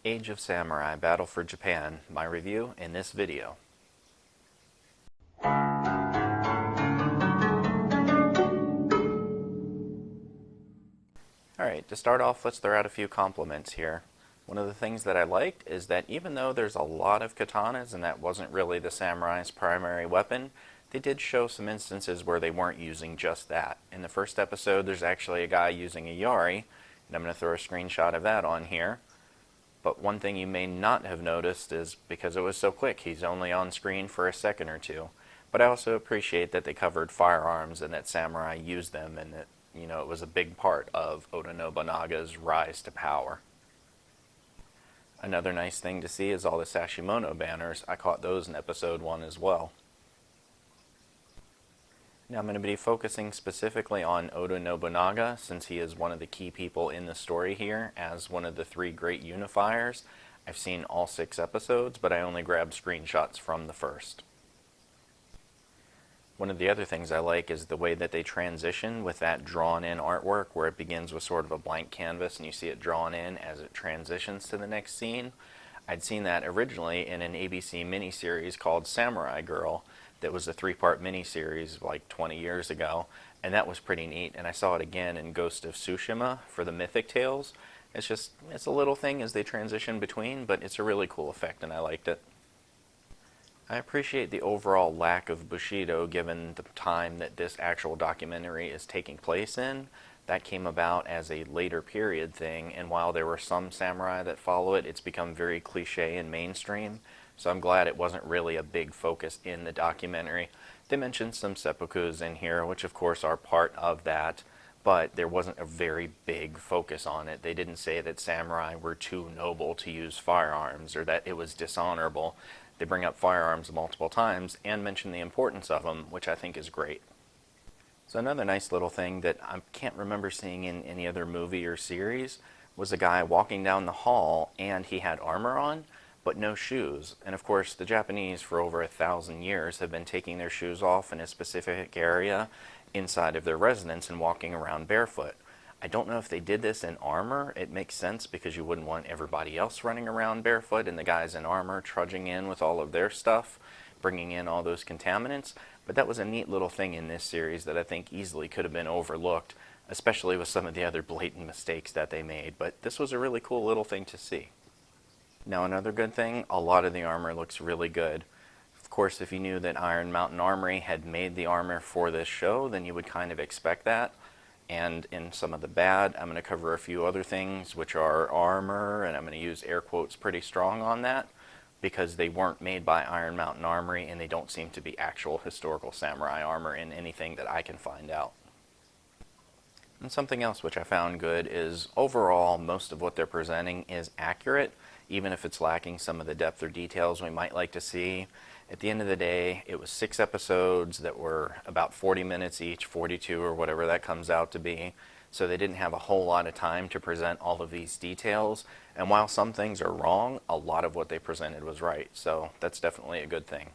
Age of Samurai Battle for Japan, my review in this video. Alright, to start off, let's throw out a few compliments here. One of the things that I liked is that even though there's a lot of katanas and that wasn't really the samurai's primary weapon, they did show some instances where they weren't using just that. In the first episode, there's actually a guy using a yari, and I'm going to throw a screenshot of that on here. But one thing you may not have noticed is because it was so quick, he's only on screen for a second or two. But I also appreciate that they covered firearms and that samurai used them, and that, it was a big part of Oda Nobunaga's rise to power. Another nice thing to see is all the Sashimono banners. I caught those in episode 1 as well. Now I'm going to be focusing specifically on Oda Nobunaga, since he is one of the key people in the story here as one of the 3 great unifiers. I've seen all 6 episodes, but I only grabbed screenshots from the first. One of the other things I like is the way that they transition with that drawn-in artwork, where it begins with sort of a blank canvas and you see it drawn in as it transitions to the next scene. I'd seen that originally in an ABC miniseries called Samurai Girl, that was a 3-part miniseries like 20 years ago, and that was pretty neat. And I saw it again in Ghost of Tsushima for the Mythic Tales. It's a little thing as they transition between, but it's a really cool effect and I liked it. I appreciate the overall lack of Bushido given the time that this actual documentary is taking place in. That came about as a later period thing, and while there were some samurai that follow it, it's become very cliche and mainstream. So I'm glad it wasn't really a big focus in the documentary. They mentioned some seppukus in here, which of course are part of that, but there wasn't a very big focus on it. They didn't say that samurai were too noble to use firearms or that it was dishonorable. They bring up firearms multiple times and mention the importance of them, which I think is great. So another nice little thing that I can't remember seeing in any other movie or series was a guy walking down the hall and he had armor on, but no shoes. And of course the Japanese for over 1,000 years have been taking their shoes off in a specific area inside of their residence and walking around barefoot. I don't know if they did this in armor. It makes sense because you wouldn't want everybody else running around barefoot and the guys in armor trudging in with all of their stuff, bringing in all those contaminants. But that was a neat little thing in this series that I think easily could have been overlooked, especially with some of the other blatant mistakes that they made. But this was a really cool little thing to see. Now another good thing, a lot of the armor looks really good. Of course, if you knew that Iron Mountain Armory had made the armor for this show, then you would kind of expect that. And in some of the bad, I'm going to cover a few other things which are armor, and I'm going to use air quotes pretty strong on that because they weren't made by Iron Mountain Armory and they don't seem to be actual historical samurai armor in anything that I can find out. And something else which I found good is overall most of what they're presenting is accurate, even if it's lacking some of the depth or details we might like to see. At the end of the day, it was 6 episodes that were about 40 minutes each, 42 or whatever that comes out to be. So they didn't have a whole lot of time to present all of these details. And while some things are wrong, a lot of what they presented was right. So that's definitely a good thing.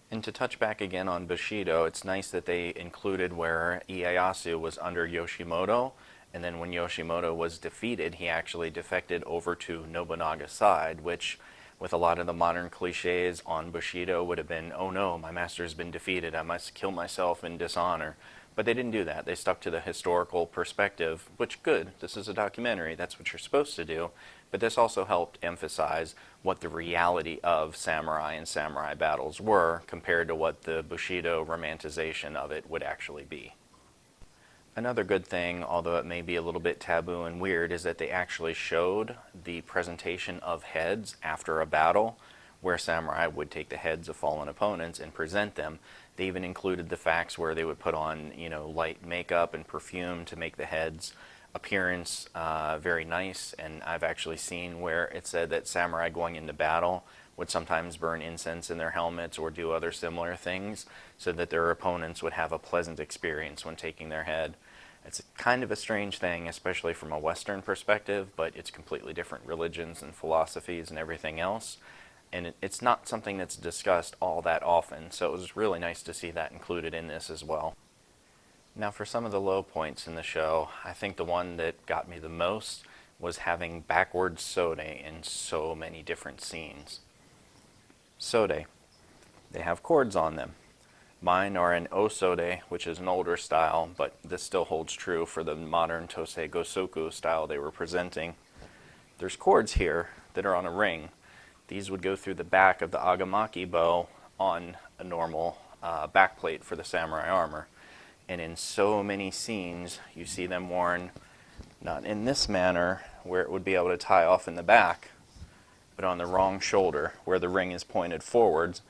And to touch back again on Bushido, it's nice that they included where Ieyasu was under Yoshimoto, and then when Yoshimoto was defeated, he actually defected over to Nobunaga's side, which with a lot of the modern cliches on Bushido would have been, oh no, my master's been defeated, I must kill myself in dishonor. But they didn't do that. They stuck to the historical perspective, which good, this is a documentary, that's what you're supposed to do. But this also helped emphasize what the reality of samurai and samurai battles were compared to what the Bushido romanticization of it would actually be. Another good thing, although it may be a little bit taboo and weird, is that they actually showed the presentation of heads after a battle, where samurai would take the heads of fallen opponents and present them. They even included the facts where they would put on, light makeup and perfume to make the heads' appearance very nice. And I've actually seen where it said that samurai going into battle would sometimes burn incense in their helmets or do other similar things so that their opponents would have a pleasant experience when taking their head. It's kind of a strange thing, especially from a Western perspective, but it's completely different religions and philosophies and everything else. And it's not something that's discussed all that often, so it was really nice to see that included in this as well. Now for some of the low points in the show, I think the one that got me the most was having backwards sode in so many different scenes. Sode, they have chords on them. Mine are an osode, which is an older style, but this still holds true for the modern Tosei Gosoku style they were presenting. There's chords here that are on a ring. These would go through the back of the agamaki bow on a normal backplate for the samurai armor. And in so many scenes, you see them worn not in this manner, where it would be able to tie off in the back, but on the wrong shoulder, where the ring is pointed forwards.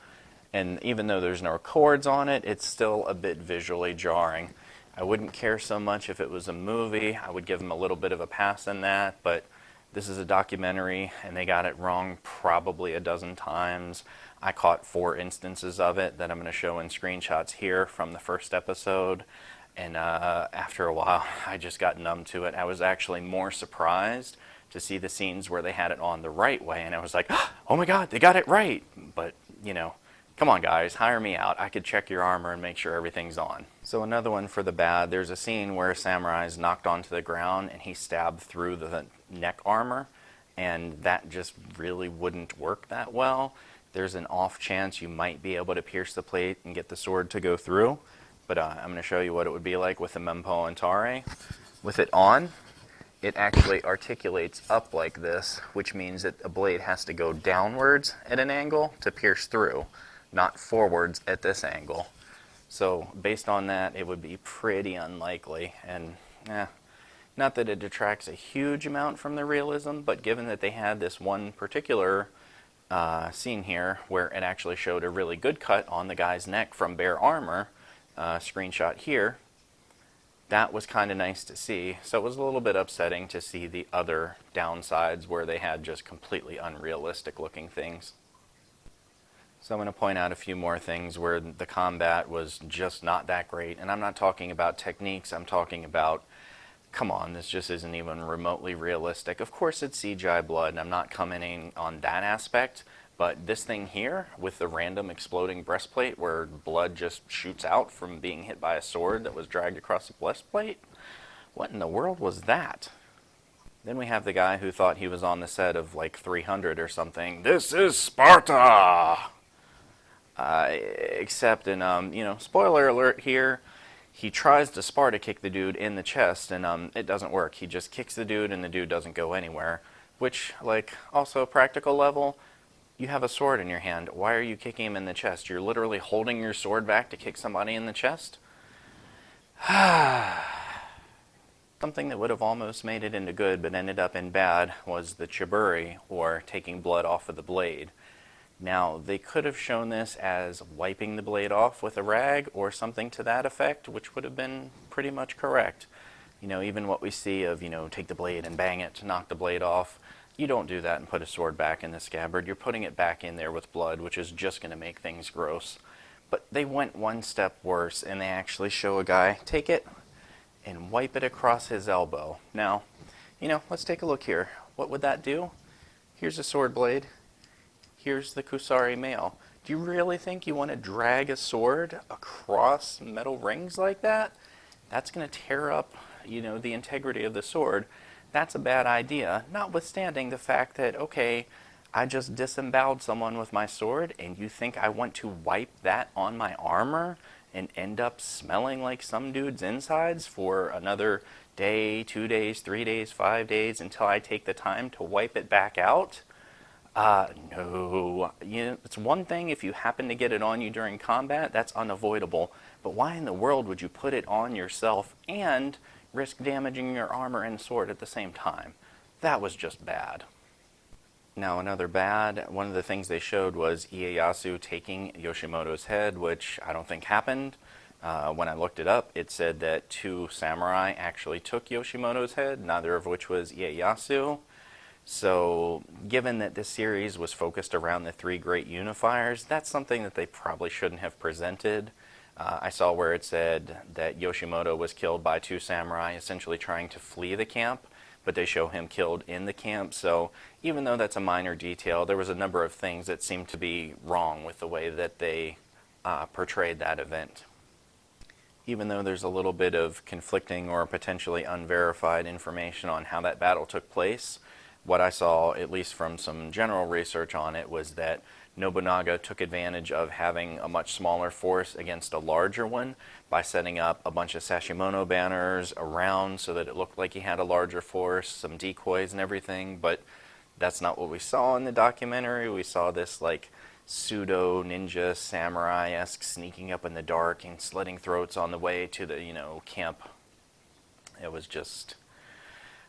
And even though there's no chords on it, it's still a bit visually jarring. I wouldn't care so much if it was a movie. I would give them a little bit of a pass in that, but this is a documentary, and they got it wrong probably a dozen times. I caught 4 instances of it that I'm going to show in screenshots here from the first episode, and after a while, I just got numb to it. I was actually more surprised to see the scenes where they had it on the right way, and I was like, oh my god, they got it right! But, you know, come on guys, hire me out. I could check your armor and make sure everything's on. So another one for the bad, there's a scene where a samurai is knocked onto the ground and he stabbed through the neck armor, and that just really wouldn't work that well. There's an off chance you might be able to pierce the plate and get the sword to go through, but I'm going to show you what it would be like with the Mempo and Tare. With it on, it actually articulates up like this, which means that a blade has to go downwards at an angle to pierce through, not forwards at this angle. So based on that, it would be pretty unlikely, and not that it detracts a huge amount from the realism, but given that they had this one particular scene here where it actually showed a really good cut on the guy's neck from bare armor, screenshot here, that was kind of nice to see. So it was a little bit upsetting to see the other downsides where they had just completely unrealistic looking things. So I'm going to point out a few more things where the combat was just not that great. And I'm not talking about techniques, I'm talking about, come on, this just isn't even remotely realistic. Of course it's CGI blood, and I'm not commenting on that aspect, but this thing here, with the random exploding breastplate where blood just shoots out from being hit by a sword that was dragged across the breastplate, what in the world was that? Then we have the guy who thought he was on the set of like 300 or something. This is Sparta! Except in, spoiler alert here, he tries to Sparta kick the dude in the chest, and it doesn't work. He just kicks the dude, and the dude doesn't go anywhere. Which, like, also practical level, you have a sword in your hand. Why are you kicking him in the chest? You're literally holding your sword back to kick somebody in the chest? Something that would have almost made it into good, but ended up in bad, was the chiburi, or taking blood off of the blade. Now, they could have shown this as wiping the blade off with a rag or something to that effect, which would have been pretty much correct. You know, even what we see of, take the blade and bang it to knock the blade off, you don't do that and put a sword back in the scabbard. You're putting it back in there with blood, which is just going to make things gross. But they went one step worse, and they actually show a guy take it and wipe it across his elbow. Now, let's take a look here. What would that do? Here's a sword blade. Here's the Kusari mail. Do you really think you want to drag a sword across metal rings like that? That's going to tear up, the integrity of the sword. That's a bad idea, notwithstanding the fact that, okay, I just disemboweled someone with my sword, and you think I want to wipe that on my armor and end up smelling like some dude's insides for another day, 2 days, 3 days, 5 days until I take the time to wipe it back out? No. It's one thing if you happen to get it on you during combat, that's unavoidable. But why in the world would you put it on yourself and risk damaging your armor and sword at the same time? That was just bad. Now another bad, one of the things they showed was Ieyasu taking Yoshimoto's head, which I don't think happened. When I looked it up, it said that 2 samurai actually took Yoshimoto's head, neither of which was Ieyasu. So, given that this series was focused around the 3 great unifiers, that's something that they probably shouldn't have presented. I saw where it said that Yoshimoto was killed by 2 samurai, essentially trying to flee the camp, but they show him killed in the camp. So, even though that's a minor detail, there was a number of things that seemed to be wrong with the way that they portrayed that event. even though there's a little bit of conflicting or potentially unverified information on how that battle took place, what I saw, at least from some general research on it, was that Nobunaga took advantage of having a much smaller force against a larger one by setting up a bunch of Sashimono banners around so that it looked like he had a larger force, some decoys and everything, but that's not what we saw in the documentary. We saw this like pseudo ninja samurai-esque sneaking up in the dark and slitting throats on the way to the, camp. It was just,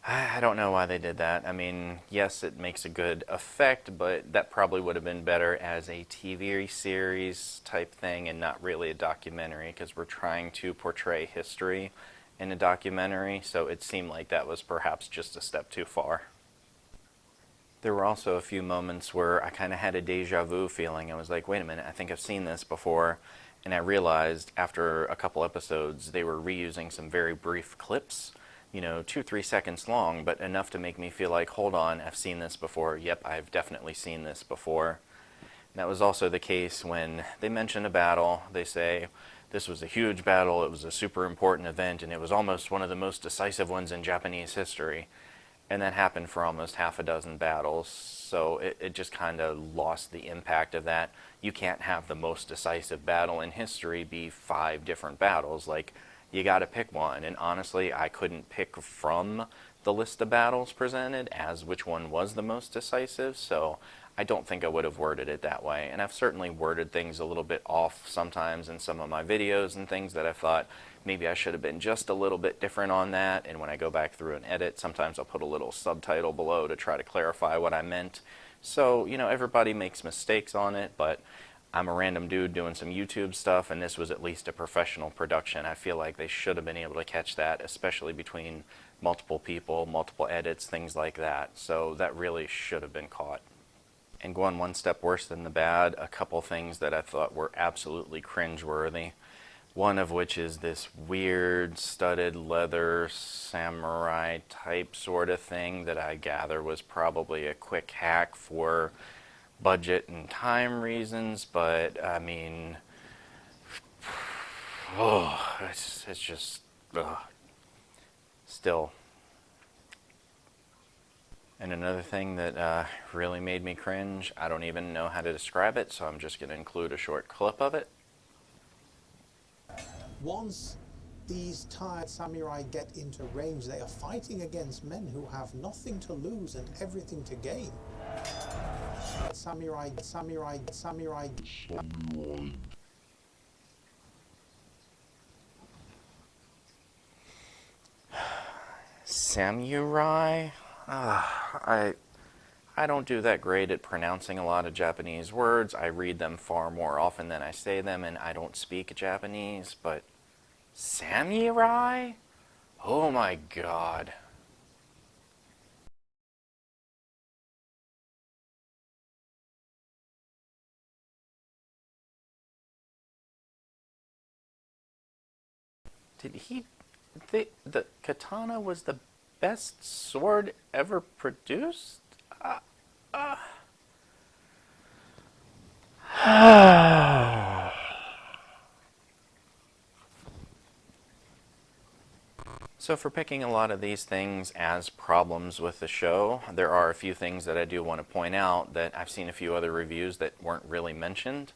I don't know why they did that. I mean, yes, it makes a good effect, but that probably would have been better as a TV series type thing and not really a documentary, because we're trying to portray history in a documentary, so it seemed like that was perhaps just a step too far. There were also a few moments where I kind of had a deja vu feeling. I was like, wait a minute, I think I've seen this before. And I realized after a couple episodes, they were reusing some very brief clips, 2, 3 seconds long, but enough to make me feel like, hold on, I've seen this before. Yep, I've definitely seen this before. And that was also the case when they mention a battle. They say, this was a huge battle, it was a super important event, and it was almost one of the most decisive ones in Japanese history. And that happened for almost half a dozen battles, so it just kind of lost the impact of that. You can't have the most decisive battle in history be 5 different battles. Like, you got to pick one, and honestly, I couldn't pick from the list of battles presented as which one was the most decisive, so I don't think I would have worded it that way. And I've certainly worded things a little bit off sometimes in some of my videos and things that I thought maybe I should have been just a little bit different on that. And when I go back through and edit, sometimes I'll put a little subtitle below to try to clarify what I meant. So, everybody makes mistakes on it, but I'm a random dude doing some YouTube stuff, and this was at least a professional production. I feel like they should have been able to catch that, especially between multiple people, multiple edits, things like that. So that really should have been caught. And going one step worse than the bad, a couple things that I thought were absolutely cringeworthy. One of which is this weird studded leather samurai type sort of thing that I gather was probably a quick hack for budget and time reasons, but I mean, it's just, still. And another thing that really made me cringe, I don't even know how to describe it, so I'm just going to include a short clip of it. Once these tired samurai get into range, they are fighting against men who have nothing to lose and everything to gain. Samurai. Samurai? I don't do that great at pronouncing a lot of Japanese words. I read them far more often than I say them, and I don't speak Japanese, but samurai? Oh my god. Did he... The katana was the best sword ever produced? So for picking a lot of these things as problems with the show, there are a few things that I do want to point out that I've seen a few other reviews that weren't really mentioned.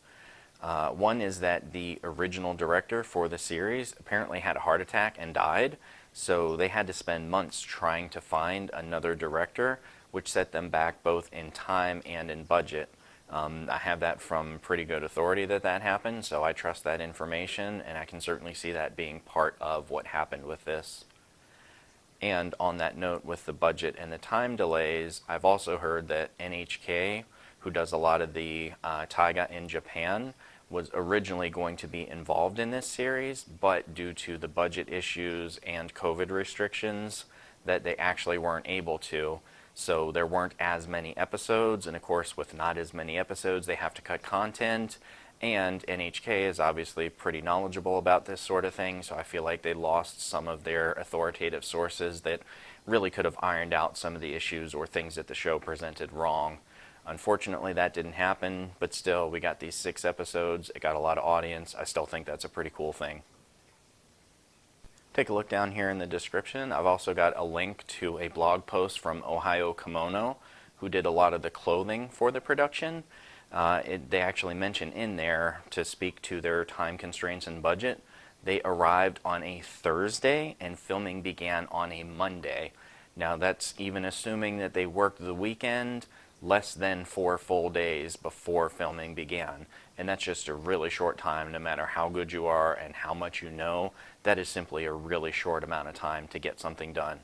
One is that the original director for the series apparently had a heart attack and died, so they had to spend months trying to find another director, which set them back both in time and in budget. I have that from pretty good authority that happened, so I trust that information, and I can certainly see that being part of what happened with this. And on that note, with the budget and the time delays, I've also heard that NHK, who does a lot of the taiga in Japan, was originally going to be involved in this series, but due to the budget issues and COVID restrictions, that they actually weren't able to. So there weren't as many episodes, and of course with not as many episodes, they have to cut content, and NHK is obviously pretty knowledgeable about this sort of thing, so I feel like they lost some of their authoritative sources that really could have ironed out some of the issues or things that the show presented wrong. Unfortunately, that didn't happen, but still, we got these 6 episodes. It got a lot of audience. I still think that's a pretty cool thing. Take a look down here in the description. I've also got a link to a blog post from Ohio Kimono, who did a lot of the clothing for the production. They actually mention in there, to speak to their time constraints and budget, they arrived on a Thursday and filming began on a Monday. Now that's even assuming that they worked the weekend, less than 4 full days before filming began. And that's just a really short time. No matter how good you are and how much you know, that is simply a really short amount of time to get something done.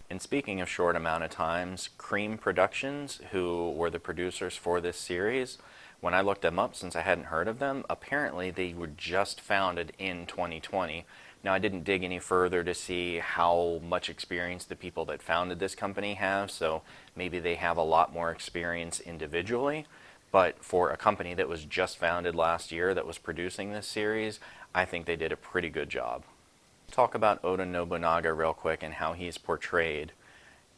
And speaking of short amount of times, Cream Productions, who were the producers for this series, when I looked them up, since I hadn't heard of them, apparently they were just founded in 2020. Now, I didn't dig any further to see how much experience the people that founded this company have, so maybe they have a lot more experience individually. But for a company that was just founded last year that was producing this series, I think they did a pretty good job. Talk about Oda Nobunaga real quick and how he's portrayed.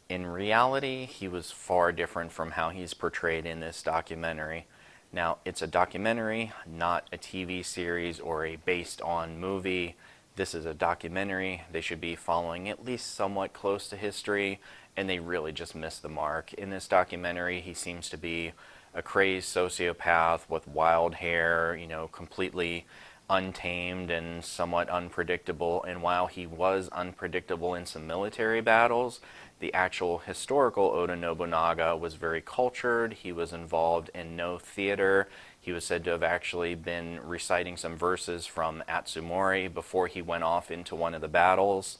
In reality, he was far different from how he's portrayed in this documentary. Now, it's a documentary, not a TV series or a based on movie. This is a documentary. They should be following at least somewhat close to history, and they really just missed the mark. In this documentary, he seems to be a crazed sociopath with wild hair, completely untamed and somewhat unpredictable. And while he was unpredictable in some military battles, the actual historical Oda Nobunaga was very cultured. He was involved in no theater. He was said to have actually been reciting some verses from Atsumori before he went off into one of the battles.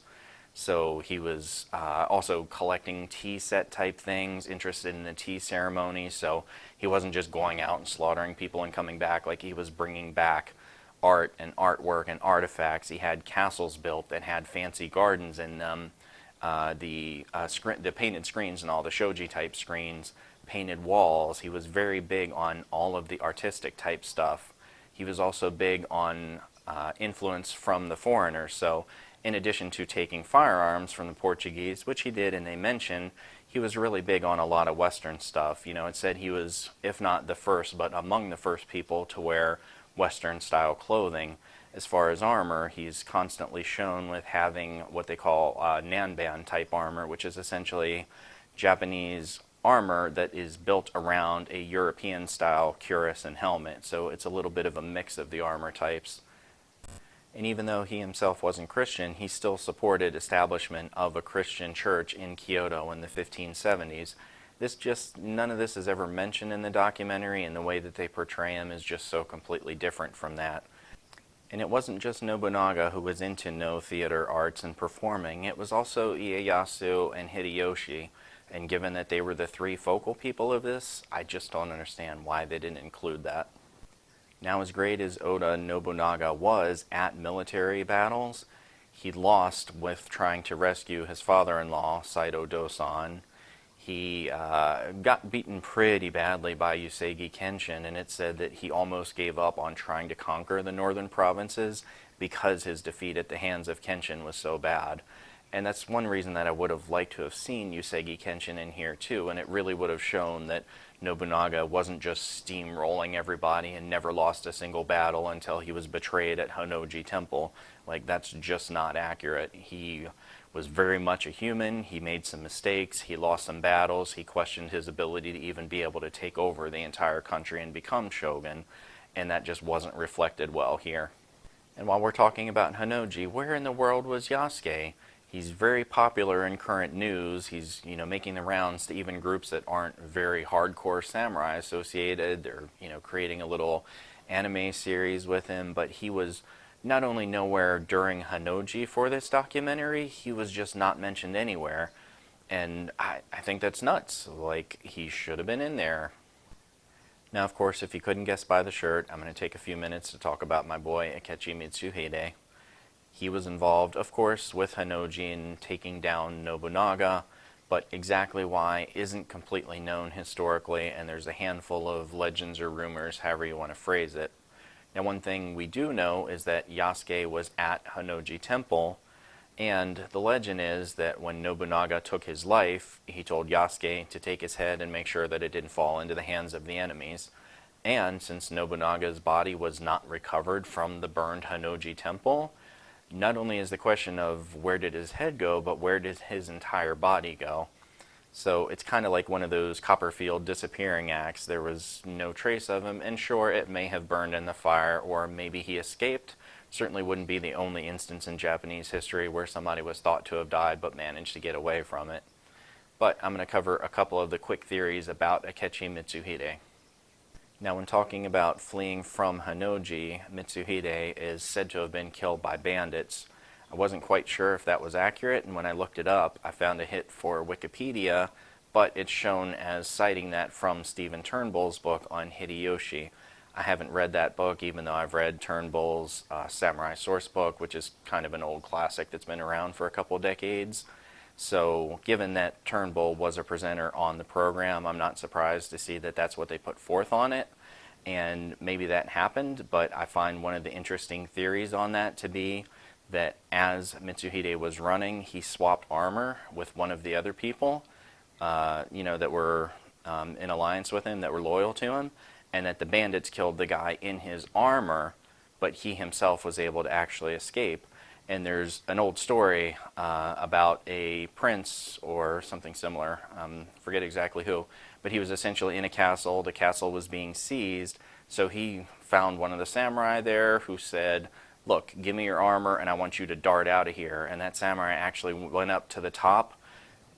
So he was also collecting tea set type things, interested in the tea ceremony. So he wasn't just going out and slaughtering people and coming back. Like, he was bringing back art and artwork and artifacts. He had castles built that had fancy gardens in them. The painted screens and all the shoji type screens, painted walls. He was very big on all of the artistic type stuff. He was also big on influence from the foreigners. So in addition to taking firearms from the Portuguese, which he did and they mentioned, he was really big on a lot of Western stuff. It said he was, if not the first, but among the first people to wear Western style clothing. As far as armor, he's constantly shown with having what they call Nanban type armor, which is essentially Japanese armor that is built around a European style cuirass and helmet. So it's a little bit of a mix of the armor types. And even though he himself wasn't Christian, he still supported establishment of a Christian church in Kyoto in the 1570s. None of this is ever mentioned in the documentary, and the way that they portray him is just so completely different from that. And it wasn't just Nobunaga who was into no theater arts and performing. It was also Ieyasu and Hideyoshi. And given that they were the three focal people of this, I just don't understand why they didn't include that. Now, as great as Oda Nobunaga was at military battles, he lost with trying to rescue his father-in-law, Saido Dosan. He got beaten pretty badly by Usagi Kenshin, and it said that he almost gave up on trying to conquer the northern provinces because his defeat at the hands of Kenshin was so bad. And that's one reason that I would have liked to have seen Usagi Kenshin in here too, and it really would have shown that Nobunaga wasn't just steamrolling everybody and never lost a single battle until he was betrayed at Honnoji Temple. Like, that's just not accurate. He was very much a human. He made some mistakes. He lost some battles. He questioned his ability to even be able to take over the entire country and become shogun, and that just wasn't reflected well here. And while we're talking about Honnoji, where in the world was Yasuke? He's very popular in current news. He's, making the rounds to even groups that aren't very hardcore samurai associated. They're, creating a little anime series with him, but he was not only nowhere during Honnoji for this documentary, he was just not mentioned anywhere. And I think that's nuts. Like, he should have been in there. Now, of course, if you couldn't guess by the shirt, I'm going to take a few minutes to talk about my boy Akechi Mitsuhide. He was involved, of course, with Honnoji in taking down Nobunaga, but exactly why isn't completely known historically, and there's a handful of legends or rumors, however you want to phrase it. Now, one thing we do know is that Yasuke was at Honnoji Temple, and the legend is that when Nobunaga took his life, he told Yasuke to take his head and make sure that it didn't fall into the hands of the enemies. And since Nobunaga's body was not recovered from the burned Honnoji Temple, not only is the question of where did his head go, but where did his entire body go? So it's kind of like one of those Copperfield disappearing acts. There was no trace of him, and sure, it may have burned in the fire, or maybe he escaped. Certainly wouldn't be the only instance in Japanese history where somebody was thought to have died but managed to get away from it. But I'm going to cover a couple of the quick theories about Akechi Mitsuhide. Now, when talking about fleeing from Hanoji, Mitsuhide is said to have been killed by bandits. I wasn't quite sure if that was accurate, and when I looked it up, I found a hit for Wikipedia, but it's shown as citing that from Stephen Turnbull's book on Hideyoshi. I haven't read that book, even though I've read Turnbull's Samurai Source book, which is kind of an old classic that's been around for a couple decades. So given that Turnbull was a presenter on the program, I'm not surprised to see that that's what they put forth on it. And maybe that happened, but I find one of the interesting theories on that to be that as Mitsuhide was running, he swapped armor with one of the other people, that were in alliance with him, that were loyal to him, and that the bandits killed the guy in his armor, but he himself was able to actually escape. And there's an old story about a prince or something similar, forget exactly who, but he was essentially in a castle. The castle was being seized, so he found one of the samurai there who said, look, give me your armor and I want you to dart out of here. And that samurai actually went up to the top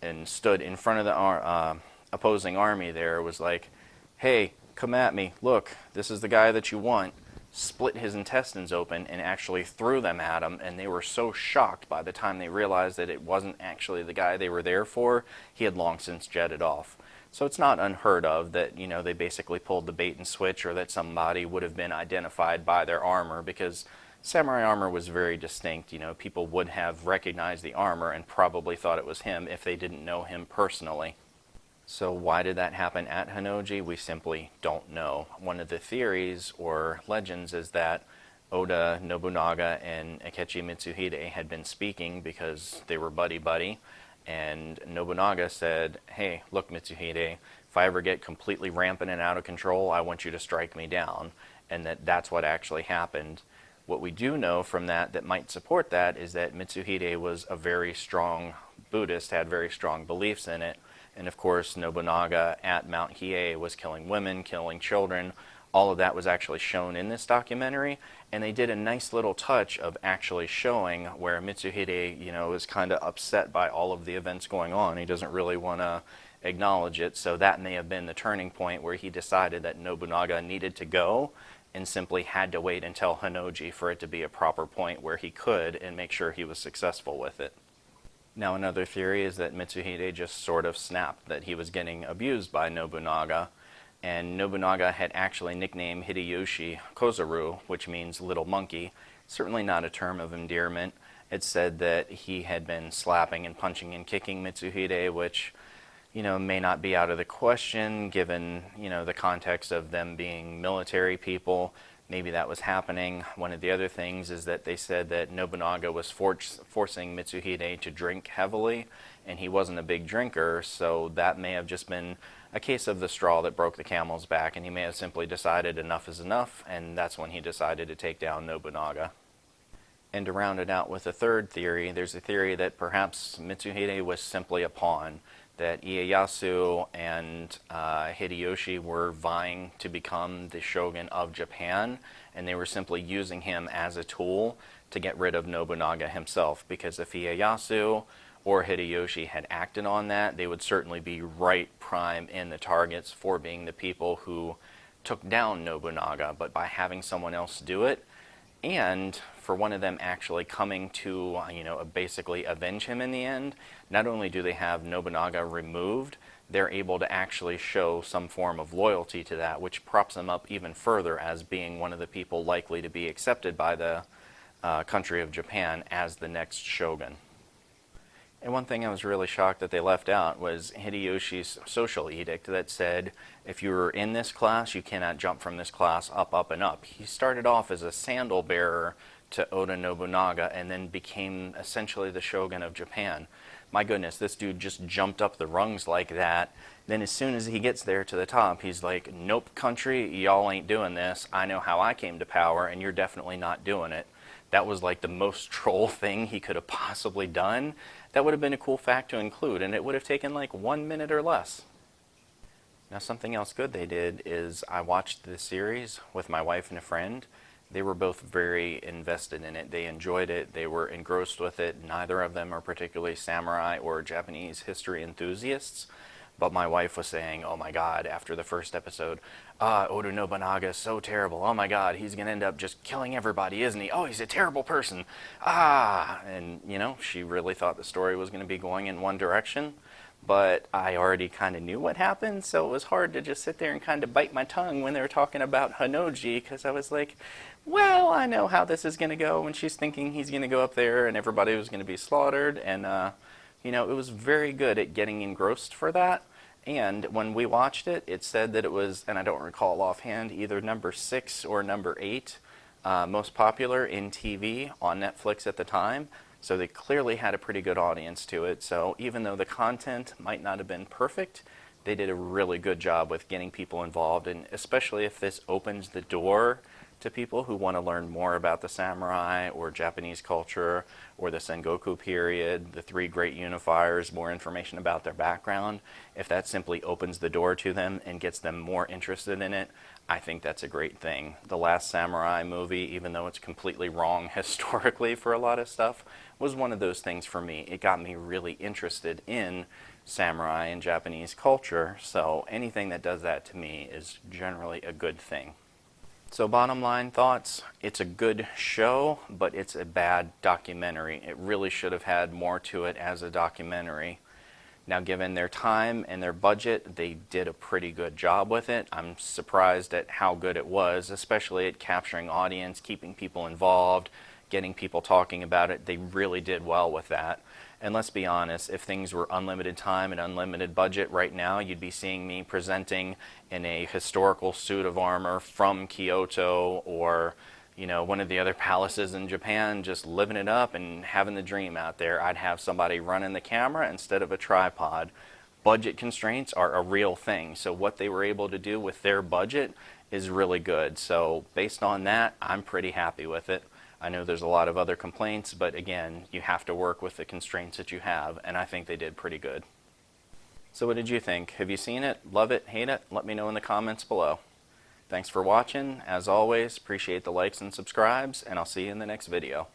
and stood in front of the opposing army there, was like, hey, come at me, look, this is the guy that you want. Split his intestines open and actually threw them at him, and they were so shocked by the time they realized that it wasn't actually the guy they were there for, he had long since jetted off. So it's not unheard of that, they basically pulled the bait and switch, or that somebody would have been identified by their armor, because samurai armor was very distinct. People would have recognized the armor and probably thought it was him if they didn't know him personally. So why did that happen at Hanoji? We simply don't know. One of the theories or legends is that Oda Nobunaga and Akechi Mitsuhide had been speaking because they were buddy-buddy, and Nobunaga said, hey, look, Mitsuhide, if I ever get completely rampant and out of control, I want you to strike me down, and that's what actually happened. What we do know from that might support that is that Mitsuhide was a very strong Buddhist, had very strong beliefs in it. And of course, Nobunaga at Mount Hiei was killing women, killing children. All of that was actually shown in this documentary. And they did a nice little touch of actually showing where Mitsuhide, is kind of upset by all of the events going on. He doesn't really want to acknowledge it. So that may have been the turning point where he decided that Nobunaga needed to go and simply had to wait until Hanoji for it to be a proper point where he could and make sure he was successful with it. Now, another theory is that Mitsuhide just sort of snapped, that he was getting abused by Nobunaga, and Nobunaga had actually nicknamed Hideyoshi Kozaru, which means little monkey. Certainly not a term of endearment. It's said that he had been slapping and punching and kicking Mitsuhide, which, may not be out of the question given, the context of them being military people. Maybe that was happening. One of the other things is that they said that Nobunaga was forcing Mitsuhide to drink heavily, and he wasn't a big drinker, so that may have just been a case of the straw that broke the camel's back, and he may have simply decided enough is enough, and that's when he decided to take down Nobunaga. And to round it out with a third theory, there's a theory that perhaps Mitsuhide was simply a pawn, that Ieyasu and Hideyoshi were vying to become the shogun of Japan, and they were simply using him as a tool to get rid of Nobunaga himself, because if Ieyasu or Hideyoshi had acted on that, they would certainly be right prime in the targets for being the people who took down Nobunaga. But by having someone else do it, and for one of them actually coming to, basically avenge him in the end, not only do they have Nobunaga removed, they're able to actually show some form of loyalty to that, which props them up even further as being one of the people likely to be accepted by the country of Japan as the next shogun. And one thing I was really shocked that they left out was Hideyoshi's social edict that said, if you're in this class, you cannot jump from this class up, up, and up. He started off as a sandal bearer to Oda Nobunaga and then became essentially the shogun of Japan. My goodness, this dude just jumped up the rungs like that. Then as soon as he gets there to the top, he's like, nope, country, y'all ain't doing this. I know how I came to power, and you're definitely not doing it. that was like the most troll thing he could have possibly done, that would have been a cool fact to include, and it would have taken like 1 minute or less. Now, something else good they did is I watched the series with my wife and a friend. They were both very invested in it. They enjoyed it. They were engrossed with it. Neither of them are particularly samurai or Japanese history enthusiasts. But my wife was saying, oh my God, after the first episode, Oda Nobunaga is so terrible. Oh my God, he's going to end up just killing everybody, isn't he? Oh, he's a terrible person. And, you know, she really thought the story was going to be going in one direction. But I already kind of knew what happened, so it was hard to just sit there and kind of bite my tongue when they were talking about Hanoji, because I was like, well, I know how this is going to go, and she's thinking he's going to go up there and everybody was going to be slaughtered, and, you know, it was very good at getting engrossed for that. And when we watched it, it said that it was, and I don't recall offhand, either number 6 or number 8 most popular in TV on Netflix at the time. So they clearly had a pretty good audience to it. So even though the content might not have been perfect, they did a really good job with getting people involved. And especially if this opens the door to people who want to learn more about the samurai or Japanese culture or the Sengoku period, the three great unifiers, more information about their background, if that simply opens the door to them and gets them more interested in it, I think that's a great thing. The Last Samurai movie, even though it's completely wrong historically for a lot of stuff, was one of those things for me. It got me really interested in samurai and Japanese culture, so anything that does that to me is generally a good thing. So bottom line thoughts, it's a good show, but it's a bad documentary. It really should have had more to it as a documentary. Now, given their time and their budget, they did a pretty good job with it. I'm surprised at how good it was, especially at capturing audience, keeping people involved, getting people talking about it. They really did well with that. And let's be honest, if things were unlimited time and unlimited budget right now, you'd be seeing me presenting in a historical suit of armor from Kyoto or, you know, one of the other palaces in Japan, just living it up and having the dream out there. I'd have somebody running the camera instead of a tripod. Budget constraints are a real thing, so what they were able to do with their budget is really good. So based on that, I'm pretty happy with it. I know there's a lot of other complaints, but again, you have to work with the constraints that you have, and I think they did pretty good. So what did you think? Have you seen it? Love it? Hate it? Let me know in the comments below. Thanks for watching. As always, appreciate the likes and subscribes, and I'll see you in the next video.